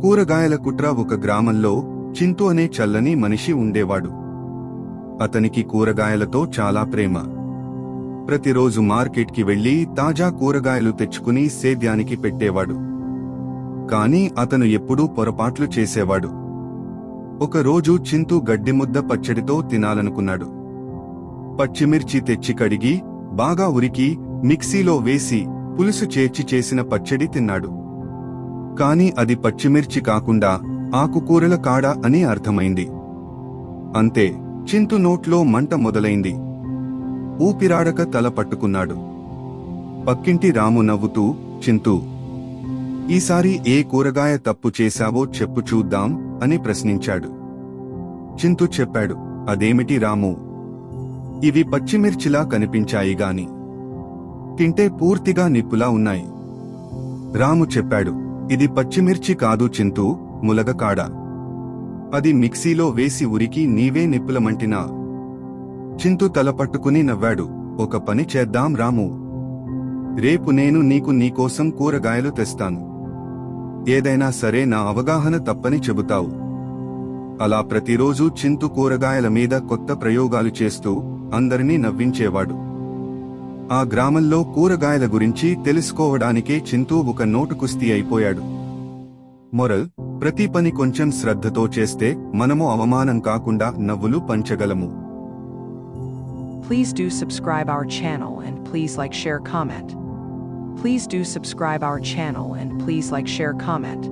కూరగాయల కుట్ర. ఒక గ్రామంలో చింతు అనే చల్లని మనిషి ఉండేవాడు. అతనికి కూరగాయలతో చాలా ప్రేమ. ప్రతిరోజు మార్కెట్కి వెళ్లి తాజా కూరగాయలు తెచ్చుకుని సేద్యానికి పెట్టేవాడు. కాని అతను ఎప్పుడూ పొరపాట్లు చేసేవాడు. ఒకరోజు చింతు గడ్డిముద్ద పచ్చడితో తినాలనుకున్నాడు. పచ్చిమిర్చి తెచ్చి కడిగి బాగా ఉరికి మిక్సీలో వేసి పులుసు చేర్చి చేసిన పచ్చడి తిన్నాడు. కాని అది పచ్చిమిర్చి కాకుండా ఆకుకూరల కాడ అని అర్థమైంది. అంతే, చింతు నోట్లో మంట మొదలైంది. ఊపిరాడక తల పట్టుకున్నాడు. పక్కింటి రాము నవ్వుతూ, చింతూ, ఈసారి ఏ కూరగాయ తప్పు చేశావో చెప్పు చూద్దాం అని ప్రశ్నించాడు. చింతు చెప్పాడు, అదేమిటి రాము, ఇవి పచ్చిమిర్చిలా కనిపించాయి గాని తింటే పూర్తిగా నిప్పులా ఉన్నాయి. రాము చెప్పాడు, ఇది పచ్చిమిర్చి కాదు చింతూ, ములగకాడ. అది మిక్సీలో వేసి ఉరికి నీవే నిప్పులమంటినా. చింతు తల పట్టుకుని నవ్వాడు. ఒక పని చేద్దాం రాము, రేపు నేను నీకోసం కూరగాయలు తెస్తాను. ఏదైనా సరే నా అవగాహన తప్పని చెబుతావు. అలా ప్రతిరోజూ చింతు కూరగాయల మీద కొత్త ప్రయోగాలు చేస్తూ అందరినీ నవ్వించేవాడు. ఆ గ్రామంలో కూరగాయల గురించి తెలుసుకోవడానికే చింతూ ఒక నోటు కుస్తీ అయిపోయాడు. మొరల్: ప్రతి పని కొంచెం శ్రద్ధతో చేస్తే మనము అవమానం కాకుండా నవ్వులు పంచగలము. Please do subscribe our channel and please like, share, comment. Please do subscribe our channel and please like, share, comment.